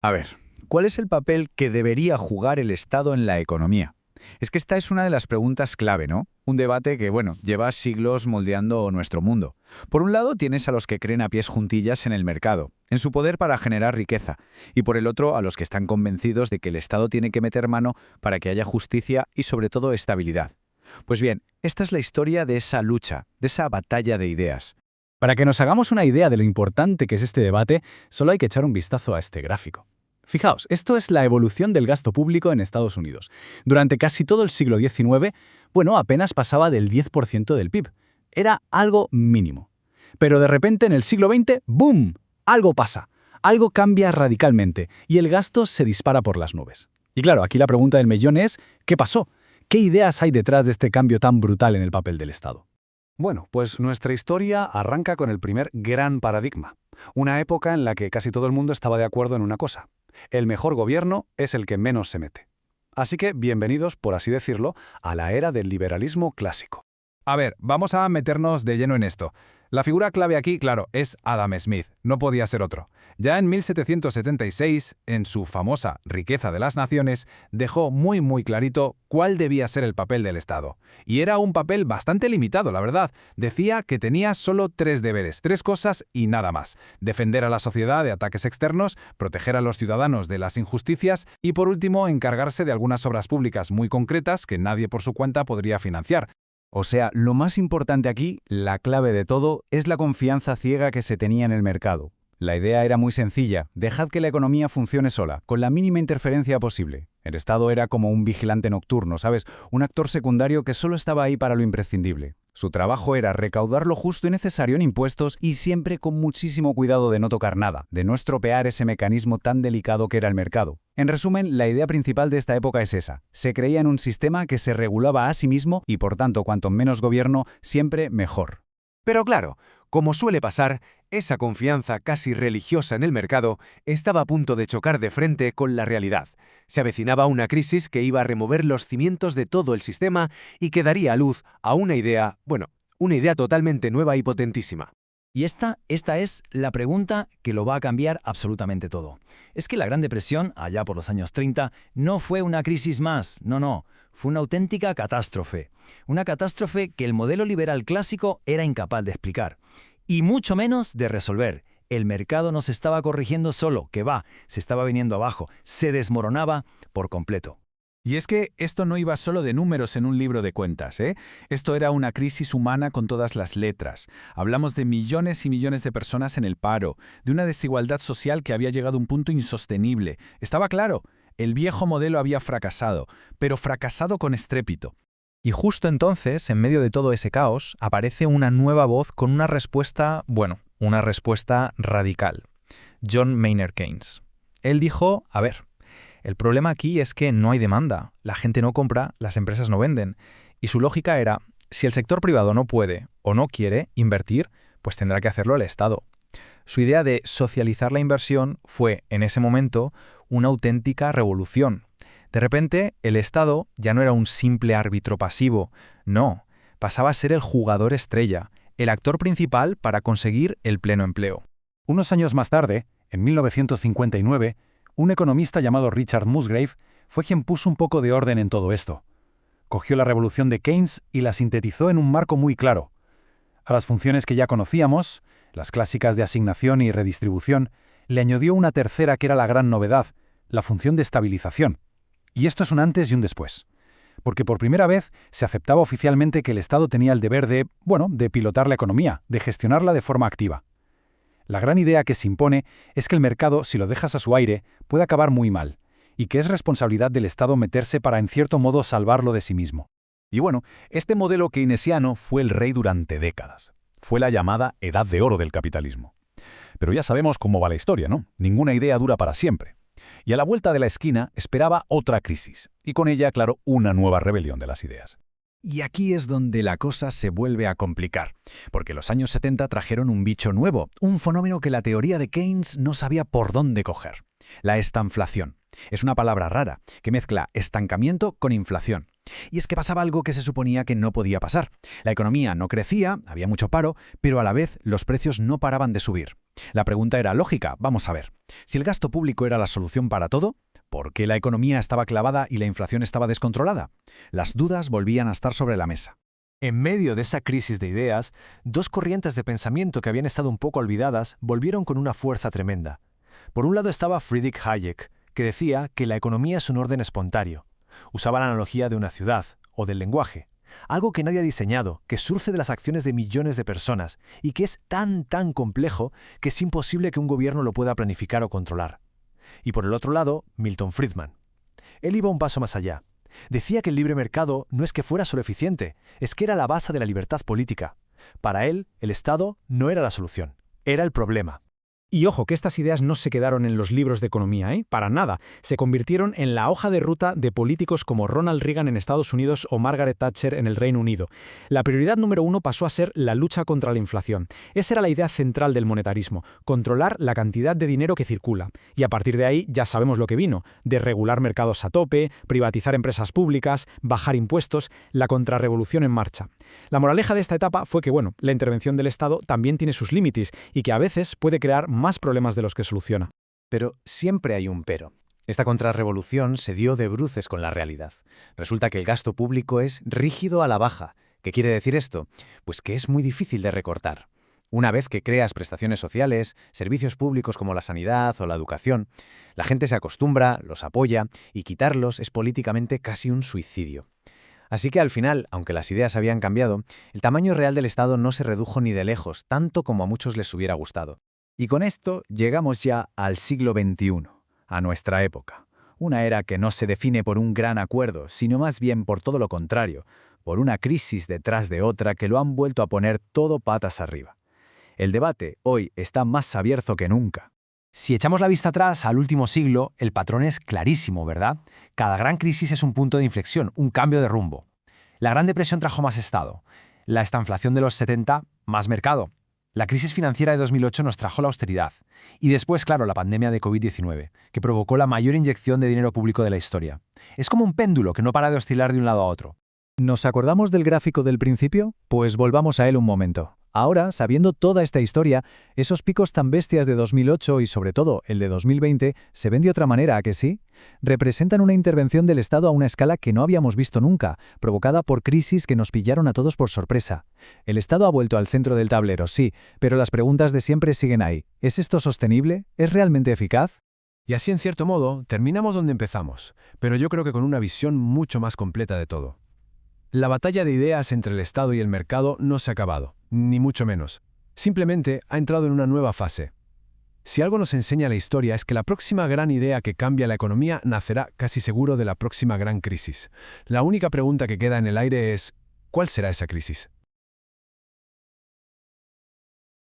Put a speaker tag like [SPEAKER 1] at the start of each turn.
[SPEAKER 1] A ver, ¿cuál es el papel que debería jugar el Estado en la economía? Es que esta es una de las preguntas clave, ¿no? Un debate que, bueno, lleva siglos moldeando nuestro mundo. Por un lado, tienes a los que creen a pies juntillas en el mercado, en su poder para generar riqueza, y por el otro, a los que están convencidos de que el Estado tiene que meter mano para que haya justicia y, sobre todo, estabilidad. Pues bien, esta es la historia de esa lucha, de esa batalla de ideas.
[SPEAKER 2] Para que nos hagamos una idea de lo importante que es este debate, solo hay que echar un vistazo a este gráfico. Fijaos, esto es la evolución del gasto público en Estados Unidos. Durante casi todo el siglo XIX, apenas pasaba del 10% del PIB. Era algo mínimo. Pero de repente en el siglo XX, ¡boom!, algo pasa. Algo cambia radicalmente y el gasto se dispara por las nubes. Y claro, aquí la pregunta del millón es, ¿qué pasó? ¿Qué ideas hay detrás de este cambio tan brutal en el papel del Estado?
[SPEAKER 3] Bueno, pues nuestra historia arranca con el primer gran paradigma, una época en la que casi todo el mundo estaba de acuerdo en una cosa: el mejor gobierno es el que menos se mete. Así que bienvenidos, por así decirlo, a la era del liberalismo clásico.
[SPEAKER 4] A ver, vamos a meternos de lleno en esto. La figura clave aquí, claro, es Adam Smith, no podía ser otro. Ya en 1776, en su famosa Riqueza de las Naciones, dejó muy clarito cuál debía ser el papel del Estado. Y era un papel bastante limitado, la verdad. Decía que tenía solo 3 deberes, 3 cosas y nada más: defender a la sociedad de ataques externos, proteger a los ciudadanos de las injusticias y, por último, encargarse de algunas obras públicas muy concretas que nadie por su cuenta podría financiar.
[SPEAKER 1] O sea, lo más importante aquí, la clave de todo, es la confianza ciega que se tenía en el mercado. La idea era muy sencilla: dejad que la economía funcione sola, con la mínima interferencia posible. El Estado era como un vigilante nocturno, ¿sabes? Un actor secundario que solo estaba ahí para lo imprescindible. Su trabajo era recaudar lo justo y necesario en impuestos y siempre con muchísimo cuidado de no tocar nada, de no estropear ese mecanismo tan delicado que era el mercado. En resumen, la idea principal de esta época es esa: se creía en un sistema que se regulaba a sí mismo y, por tanto, cuanto menos gobierno, siempre mejor.
[SPEAKER 5] Pero claro, como suele pasar, esa confianza casi religiosa en el mercado estaba a punto de chocar de frente con la realidad. Se avecinaba una crisis que iba a remover los cimientos de todo el sistema y que daría a luz a una idea totalmente nueva y potentísima.
[SPEAKER 6] Y esta es la pregunta que lo va a cambiar absolutamente todo. Es que la Gran Depresión, allá por los años 30, no fue una crisis más, no, fue una auténtica catástrofe. Una catástrofe que el modelo liberal clásico era incapaz de explicar, y mucho menos de resolver. El mercado no se estaba corrigiendo solo, se estaba viniendo abajo, se desmoronaba por completo.
[SPEAKER 4] Y es que esto no iba solo de números en un libro de cuentas, ¿eh? Esto era una crisis humana con todas las letras. Hablamos de millones y millones de personas en el paro, de una desigualdad social que había llegado a un punto insostenible. Estaba claro, el viejo modelo había fracasado, pero fracasado con estrépito.
[SPEAKER 7] Y justo entonces, en medio de todo ese caos, aparece una nueva voz con una respuesta radical. John Maynard Keynes. Él dijo, a ver, el problema aquí es que no hay demanda, la gente no compra, las empresas no venden. Y su lógica era, si el sector privado no puede o no quiere invertir, pues tendrá que hacerlo el Estado. Su idea de socializar la inversión fue, en ese momento, una auténtica revolución. De repente, el Estado ya no era un simple árbitro pasivo, no, pasaba a ser el jugador estrella, el actor principal para conseguir el pleno empleo.
[SPEAKER 3] Unos años más tarde, en 1959, un economista llamado Richard Musgrave fue quien puso un poco de orden en todo esto. Cogió la revolución de Keynes y la sintetizó en un marco muy claro. A las funciones que ya conocíamos, las clásicas de asignación y redistribución, le añadió una tercera que era la gran novedad, la función de estabilización. Y esto es un antes y un después. Porque por primera vez se aceptaba oficialmente que el Estado tenía el deber de pilotar la economía, de gestionarla de forma activa. La gran idea que se impone es que el mercado, si lo dejas a su aire, puede acabar muy mal, y que es responsabilidad del Estado meterse para, en cierto modo, salvarlo de sí mismo.
[SPEAKER 2] Y este modelo keynesiano fue el rey durante décadas. Fue la llamada Edad de Oro del capitalismo. Pero ya sabemos cómo va la historia, ¿no? Ninguna idea dura para siempre. Y a la vuelta de la esquina esperaba otra crisis, y con ella, claro, una nueva rebelión de las ideas.
[SPEAKER 1] Y aquí es donde la cosa se vuelve a complicar, porque los años 70 trajeron un bicho nuevo, un fenómeno que la teoría de Keynes no sabía por dónde coger: la estanflación.
[SPEAKER 2] Es una palabra rara, que mezcla estancamiento con inflación. Y es que pasaba algo que se suponía que no podía pasar. La economía no crecía, había mucho paro, pero a la vez los precios no paraban de subir. La pregunta era lógica, vamos a ver. Si el gasto público era la solución para todo, ¿por qué la economía estaba clavada y la inflación estaba descontrolada? Las dudas volvían a estar sobre la mesa.
[SPEAKER 5] En medio de esa crisis de ideas, dos corrientes de pensamiento que habían estado un poco olvidadas volvieron con una fuerza tremenda. Por un lado estaba Friedrich Hayek, que decía que la economía es un orden espontáneo. Usaba la analogía de una ciudad, o del lenguaje, algo que nadie ha diseñado, que surge de las acciones de millones de personas y que es tan complejo que es imposible que un gobierno lo pueda planificar o controlar. Y por el otro lado, Milton Friedman. Él iba un paso más allá. Decía que el libre mercado no es que fuera solo eficiente, es que era la base de la libertad política. Para él, el Estado no era la solución, era el problema.
[SPEAKER 2] Y ojo, que estas ideas no se quedaron en los libros de economía, para nada. Se convirtieron en la hoja de ruta de políticos como Ronald Reagan en Estados Unidos o Margaret Thatcher en el Reino Unido. La prioridad número 1 pasó a ser la lucha contra la inflación. Esa era la idea central del monetarismo, controlar la cantidad de dinero que circula. Y a partir de ahí ya sabemos lo que vino, desregular mercados a tope, privatizar empresas públicas, bajar impuestos, la contrarrevolución en marcha. La moraleja de esta etapa fue que, la intervención del Estado también tiene sus límites y que a veces puede crear más problemas de los que soluciona.
[SPEAKER 5] Pero siempre hay un pero. Esta contrarrevolución se dio de bruces con la realidad. Resulta que el gasto público es rígido a la baja. ¿Qué quiere decir esto? Pues que es muy difícil de recortar. Una vez que creas prestaciones sociales, servicios públicos como la sanidad o la educación, la gente se acostumbra, los apoya y quitarlos es políticamente casi un suicidio. Así que al final, aunque las ideas habían cambiado, el tamaño real del Estado no se redujo ni de lejos, tanto como a muchos les hubiera gustado.
[SPEAKER 1] Y con esto llegamos ya al siglo XXI, a nuestra época. Una era que no se define por un gran acuerdo, sino más bien por todo lo contrario, por una crisis detrás de otra que lo han vuelto a poner todo patas arriba. El debate hoy está más abierto que nunca.
[SPEAKER 5] Si echamos la vista atrás al último siglo, el patrón es clarísimo, ¿verdad? Cada gran crisis es un punto de inflexión, un cambio de rumbo. La Gran Depresión trajo más Estado. La estanflación de los 70, más mercado. La crisis financiera de 2008 nos trajo la austeridad. Y después, claro, la pandemia de COVID-19, que provocó la mayor inyección de dinero público de la historia. Es como un péndulo que no para de oscilar de un lado a otro.
[SPEAKER 1] ¿Nos acordamos del gráfico del principio? Pues volvamos a él un momento. Ahora, sabiendo toda esta historia, esos picos tan bestias de 2008 y sobre todo el de 2020 se ven de otra manera, ¿a que sí? Representan una intervención del Estado a una escala que no habíamos visto nunca, provocada por crisis que nos pillaron a todos por sorpresa. El Estado ha vuelto al centro del tablero, sí, pero las preguntas de siempre siguen ahí. ¿Es esto sostenible? ¿Es realmente eficaz?
[SPEAKER 4] Y así, en cierto modo, terminamos donde empezamos, pero yo creo que con una visión mucho más completa de todo. La batalla de ideas entre el Estado y el mercado no se ha acabado, ni mucho menos. Simplemente ha entrado en una nueva fase. Si algo nos enseña la historia es que la próxima gran idea que cambia la economía nacerá casi seguro de la próxima gran crisis. La única pregunta que queda en el aire es, ¿cuál será esa crisis?